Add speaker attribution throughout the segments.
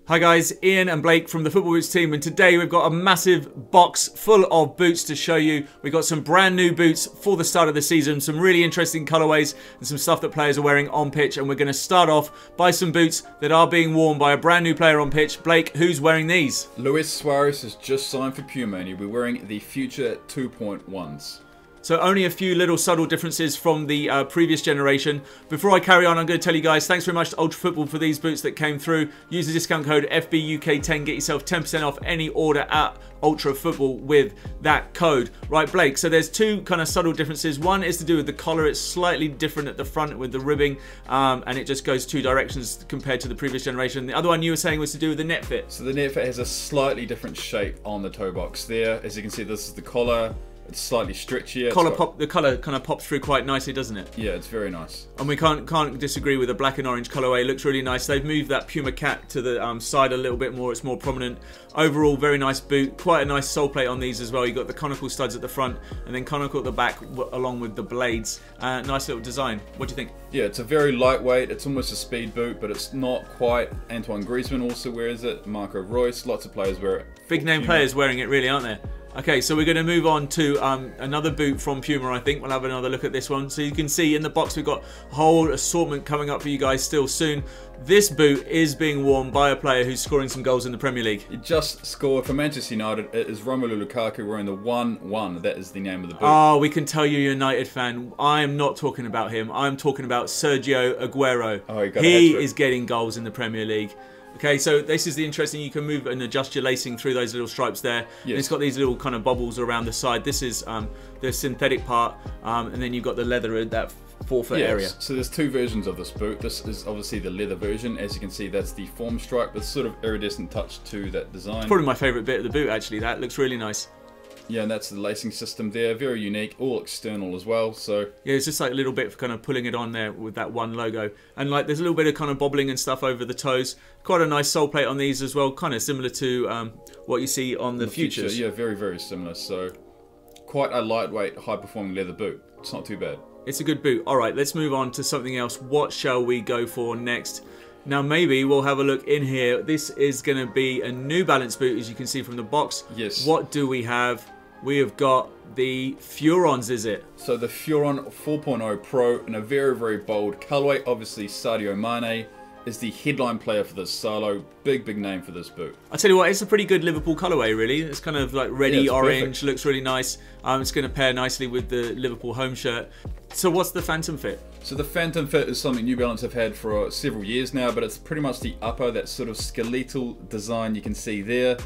Speaker 1: Hi guys, Ian and Blake from the Football Boots team, and today we've got a massive box full of boots to show you. We've got some brand new boots for the start of the season, some really interesting colourways and some stuff that players are wearing on pitch, and we're going to start off by some boots that are being worn by a brand new player on pitch. Blake, who's wearing these?
Speaker 2: Luis Suarez has just signed for Puma and he'll be wearing the Future 2.1s.
Speaker 1: So only a few little subtle differences from the previous generation. Before I carry on, I'm going to tell you guys, thanks very much to Ultra Football for these boots that came through. Use the discount code FBUK10, get yourself 10% off any order at Ultra Football with that code. Right, Blake, so there's two kind of subtle differences. One is to do with the collar. It's slightly different at the front with the ribbing, and it just goes two directions compared to the previous generation. The other one you were saying was to do with the net fit.
Speaker 2: So the net fit has a slightly different shape on the toe box there. As you can see, this is the collar. It's slightly stretchier.
Speaker 1: The colour kind of pops through quite nicely, doesn't it?
Speaker 2: Yeah, it's very nice.
Speaker 1: And we can't disagree with the black and orange colourway. It looks really nice. They've moved that Puma cap to the side a little bit more. It's more prominent. Overall, very nice boot. Quite a nice sole plate on these as well. You've got the conical studs at the front and then conical at the back along with the blades. Nice little design. What do you think?
Speaker 2: Yeah, it's a very lightweight. It's almost a speed boot, but it's not quite. Antoine Griezmann also wears it. Marco Reus. Lots of players wear it.
Speaker 1: Big name players wearing it, really, aren't there? Okay, so we're going to move on to another boot from Puma, I think. We'll have another look at this one. So you can see in the box we've got a whole assortment coming up for you guys still soon. This boot is being worn by a player who's scoring some goals in the Premier League.
Speaker 2: He just scored for Manchester United. It is Romelu Lukaku wearing the 1-1. That is the name of the boot.
Speaker 1: Oh, we can tell you're a United fan. I am not talking about him. I'm talking about Sergio Aguero.
Speaker 2: Oh,
Speaker 1: he is getting goals in the Premier League. Okay, so this is the interesting, you can move and adjust your lacing through those little stripes there. Yes. It's got these little kind of bubbles around the side. This is the synthetic part, and then you've got the leather in that forefoot area.
Speaker 2: So there's two versions of this boot. This is obviously the leather version. As you can see, that's the form stripe with sort of iridescent touch to that design.
Speaker 1: It's probably my favourite bit of the boot, actually. That looks really nice.
Speaker 2: Yeah, and that's the lacing system there. Very unique, all external as well. So
Speaker 1: yeah, it's just like a little bit of kind of pulling it on there with that one logo. And like there's a little bit of kind of bobbling and stuff over the toes. Quite a nice sole plate on these as well. Kind of similar to what you see on the Futures.
Speaker 2: Yeah, very, very similar. So quite a lightweight, high-performing leather boot. It's not too bad.
Speaker 1: It's a good boot. All right, let's move on to something else. What shall we go for next? Now maybe we'll have a look in here. This is going to be a New Balance boot, as you can see from the box.
Speaker 2: Yes.
Speaker 1: What do we have? We have got the Furons, is it?
Speaker 2: So the Furon 4.0 Pro in a very, very bold colorway. Obviously, Sadio Mane is the headline player for this solo. Big, big name for this boot.
Speaker 1: I tell you what, it's a pretty good Liverpool colorway, really. It's kind of like reddy orange,
Speaker 2: perfect.
Speaker 1: Looks really nice. It's going to pair nicely with the Liverpool home shirt. So what's the Phantom Fit?
Speaker 2: So the Phantom Fit is something New Balance have had for several years now, but it's pretty much the upper, that sort of skeletal design you can see there.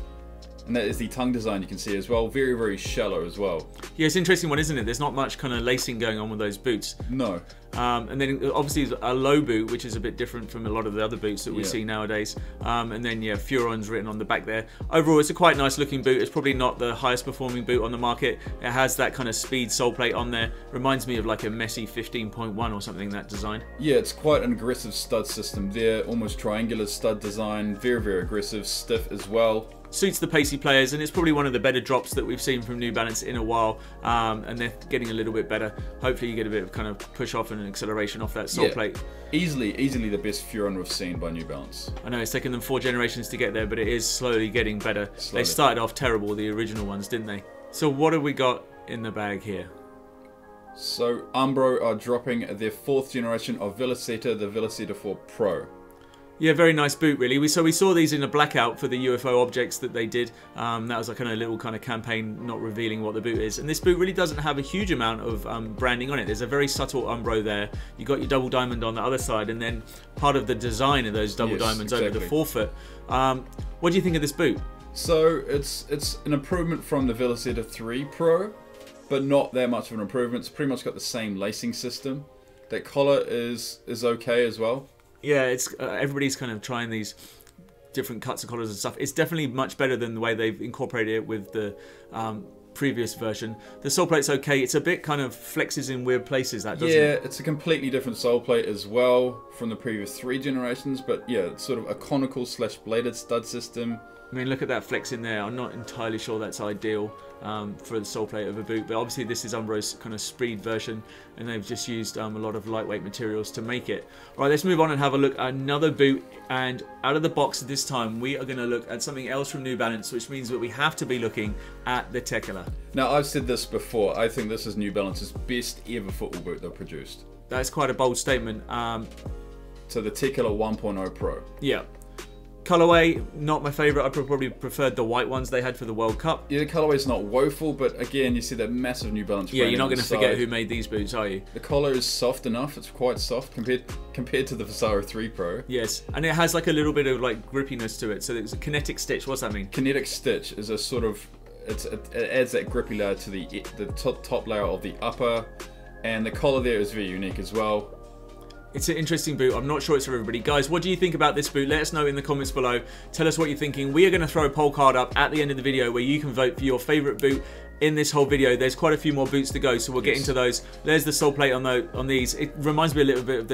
Speaker 2: And that is the tongue design you can see as well. Very, very shallow as well.
Speaker 1: Yeah, it's an interesting one, isn't it? There's not much kind of lacing going on with those boots.
Speaker 2: No.
Speaker 1: And then obviously a low boot, which is a bit different from a lot of the other boots that we see nowadays. And then yeah, Furon's written on the back there. Overall, it's a quite nice looking boot. It's probably not the highest performing boot on the market. It has that kind of speed sole plate on there. Reminds me of like a Messi 15.1 or something, that design.
Speaker 2: Yeah, it's quite an aggressive stud system there. Almost triangular stud design. Very, very aggressive. Stiff as well.
Speaker 1: Suits the pacey players, and it's probably one of the better drops that we've seen from New Balance in a while, and they're getting a little bit better. Hopefully you get a bit of kind of push off and an acceleration off that sole plate.
Speaker 2: Easily the best Furon we've seen by New Balance.
Speaker 1: I know it's taken them 4 generations to get there, but it is slowly getting better. They started off terrible, the original ones, didn't they? So what have we got in the bag here?
Speaker 2: So Umbro are dropping their 4th generation of Velocita, the Velocita 4 Pro.
Speaker 1: Yeah, very nice boot, really. So we saw these in a blackout for the UFO objects that they did. That was like a little kind of campaign, not revealing what the boot is. And this boot really doesn't have a huge amount of branding on it. There's a very subtle Umbro there. You got your double diamond on the other side, and then part of the design of those double diamonds over the forefoot. What do you think of this boot?
Speaker 2: So it's an improvement from the Velocita 3 Pro, but not that much of an improvement. It's pretty much got the same lacing system. That collar is okay as well.
Speaker 1: Yeah, it's everybody's kind of trying these different cuts and collars and stuff. It's definitely much better than the way they've incorporated it with the previous version. The sole plate's okay. It's a bit kind of flexes in weird places, that, doesn't it?
Speaker 2: Yeah, it's a completely different sole plate as well from the previous 3 generations, but yeah, it's sort of a conical / bladed stud system.
Speaker 1: I mean, look at that flex in there. I'm not entirely sure that's ideal. for the sole plate of a boot, but obviously this is Umbro's kind of speed version, and they've just used a lot of lightweight materials to make it. All right, let's move on and have a look at another boot, and out of the box this time we are going to look at something else from New Balance, which means that we have to be looking at the Tekela.
Speaker 2: Now, I've said this before, I think this is New Balance's best ever football boot they've produced.
Speaker 1: That's quite a bold statement.
Speaker 2: So the Tekela 1.0 Pro.
Speaker 1: Yeah. Colorway, not my favourite. I probably preferred the white ones they had for the World Cup.
Speaker 2: Yeah, the colorway's not woeful, but again, you see that massive New Balance.
Speaker 1: Yeah, you're not going to forget who made these boots, are you?
Speaker 2: The collar is soft enough. It's quite soft compared to the Vasaro 3 Pro.
Speaker 1: Yes, and it has like a little bit of like grippiness to it. So it's a kinetic stitch. What's that mean?
Speaker 2: Kinetic stitch is a sort of it adds that grippy layer to the top layer of the upper, and the collar there is very unique as well.
Speaker 1: It's an interesting boot. I'm not sure it's for everybody. Guys, what do you think about this boot? Let us know in the comments below. Tell us what you're thinking. We are going to throw a poll card up at the end of the video where you can vote for your favourite boot in this whole video. There's quite a few more boots to go, so we'll get into those. There's the sole plate on these. It reminds me a little bit of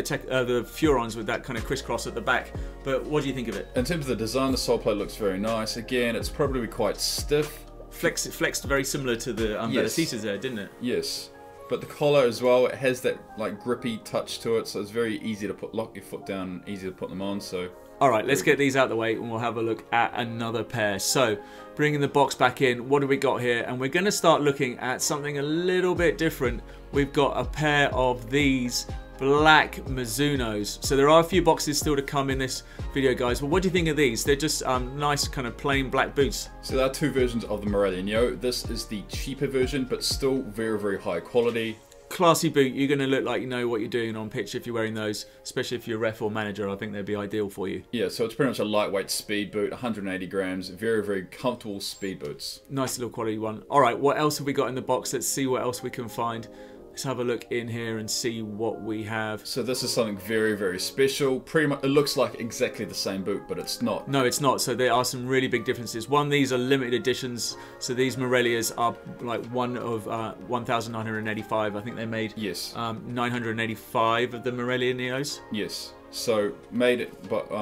Speaker 1: the Furons with that kind of crisscross at the back. But what do you think of it?
Speaker 2: In terms of the design, the sole plate looks very nice. Again, it's probably quite stiff.
Speaker 1: Flexed very similar to the Velocitas there, didn't it?
Speaker 2: Yes. But the collar as well, it has that like grippy touch to it, so it's very easy to lock your foot down, easy to put them on. So,
Speaker 1: all right, let's get these out of the way, and we'll have a look at another pair. So, bringing the box back in, what do we got here? And we're going to start looking at something a little bit different. We've got a pair of these black Mizunos. So there are a few boxes still to come in this video, guys. But what do you think of these? They're just nice kind of plain black boots.
Speaker 2: So there are two versions of the Morelli Neo. This is the cheaper version, but still very, very high quality.
Speaker 1: Classy boot. You're going to look like you know what you're doing on pitch if you're wearing those, especially if you're a ref or manager. I think they'd be ideal for you.
Speaker 2: Yeah, so it's pretty much a lightweight speed boot, 180 grams, very, very comfortable speed boots.
Speaker 1: Nice little quality one. All right, what else have we got in the box? Let's see what else we can find. Let's have a look in here and see what we have.
Speaker 2: So this is something very, very special. Pretty much, it looks like exactly the same boot, but it's not.
Speaker 1: No, it's not. So there are some really big differences. One, these are limited editions. So these Morellias are like one of 1,985. I think they made 985 of the Morelli Neos.
Speaker 2: Yes. So made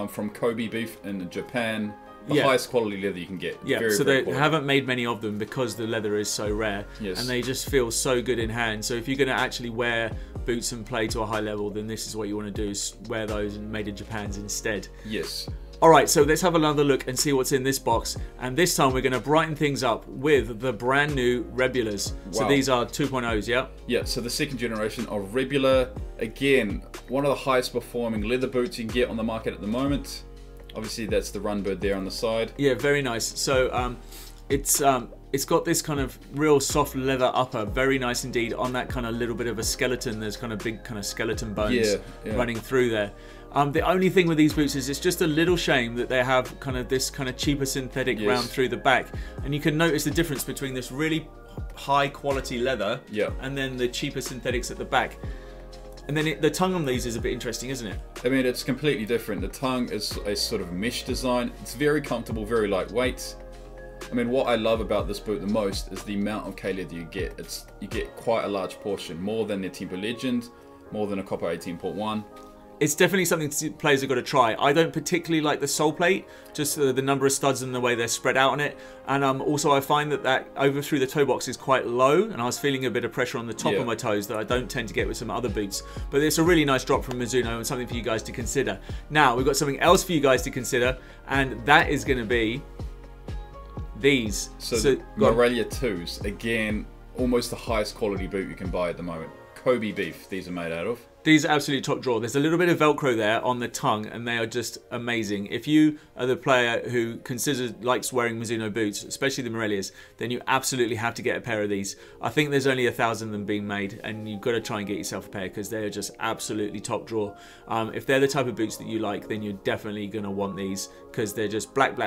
Speaker 2: from Kobe beef in Japan. The highest quality leather you can get.
Speaker 1: Yeah,
Speaker 2: very,
Speaker 1: so
Speaker 2: very
Speaker 1: they haven't made many of them because the leather is so rare.
Speaker 2: Yes.
Speaker 1: And they just feel so good in hand. So if you're going to actually wear boots and play to a high level, then this is what you want to do, is wear those and made in Japan's instead.
Speaker 2: Yes.
Speaker 1: Alright, so let's have another look and see what's in this box. And this time we're going to brighten things up with the brand new Rebulas. Wow. So these are 2.0s, yeah?
Speaker 2: Yeah, so the second generation of Rebula. Again, one of the highest performing leather boots you can get on the market at the moment. Obviously, that's the Runbird there on the side.
Speaker 1: Yeah, very nice. So it's got this kind of real soft leather upper, very nice indeed. On that kind of little bit of a skeleton, there's kind of big kind of skeleton bones running through there. The only thing with these boots is it's just a little shame that they have kind of this kind of cheaper synthetic round through the back, and you can notice the difference between this really high quality leather and then the cheaper synthetics at the back. And then the tongue on these is a bit interesting, isn't it? I
Speaker 2: mean, it's completely different. The tongue is a sort of mesh design. It's very comfortable, very lightweight. I mean, what I love about this boot the most is the amount of K-leather you get. You get quite a large portion, more than the Tempo Legend, more than a Copper 18.1.
Speaker 1: It's definitely something players have got to try. I don't particularly like the sole plate, just the number of studs and the way they're spread out on it. And also I find that over through the toe box is quite low, and I was feeling a bit of pressure on the top of my toes that I don't tend to get with some other boots. But it's a really nice drop from Mizuno and something for you guys to consider. Now, we've got something else for you guys to consider, and that is going to be these.
Speaker 2: So the Morelli 2s, again, almost the highest quality boot you can buy at the moment. Kobe beef, these are made out of.
Speaker 1: These are absolutely top drawer. There's a little bit of Velcro there on the tongue, and they are just amazing. If you are the player who likes wearing Mizuno boots, especially the Morellias, then you absolutely have to get a pair of these. I think there's only 1,000 of them being made, and you've got to try and get yourself a pair because they are just absolutely top drawer. If they're the type of boots that you like, then you're definitely going to want these because they're just black,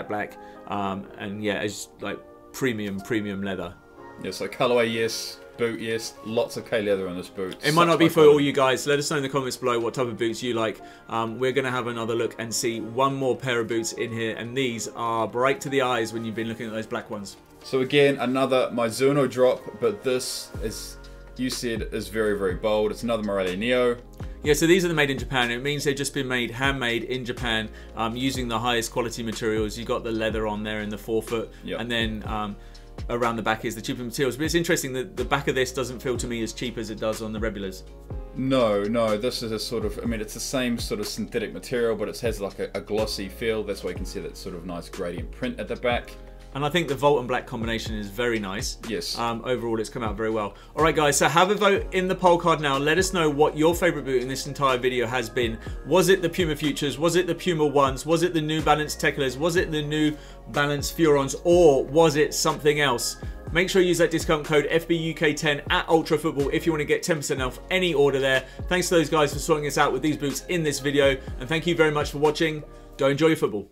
Speaker 1: and yeah, it's like premium leather.
Speaker 2: Yeah, so colorway, yes. Boot, yes, lots of K-leather on this boot.
Speaker 1: It might not be for all you guys. Let us know in the comments below what type of boots you like. We're going to have another look and see one more pair of boots in here, and these are bright to the eyes when you've been looking at those black ones.
Speaker 2: So again, another Mizuno drop, but this, as you said, is very, very bold. It's another Morelli Neo.
Speaker 1: Yeah, so these are the made in Japan. It means they've just been made, handmade in Japan, using the highest quality materials. You got the leather on there in the forefoot, and then around the back is, the cheaper materials. But it's interesting that the back of this doesn't feel to me as cheap as it does on the Regulars.
Speaker 2: No, this is a sort of, I mean, it's the same sort of synthetic material, but it has like a glossy feel. That's why you can see that sort of nice gradient print at the back.
Speaker 1: And I think the Volt and Black combination is very nice.
Speaker 2: Yes.
Speaker 1: Overall, it's come out very well. All right, guys, so have a vote in the poll card now. Let us know what your favorite boot in this entire video has been. Was it the Puma Futures? Was it the Puma Ones? Was it the New Balance Techilas? Was it the New Balance Furons? Or was it something else? Make sure you use that discount code FBUK10 at Ultra Football if you want to get 10% off any order there. Thanks to those guys for sorting us out with these boots in this video. And thank you very much for watching. Go enjoy your football.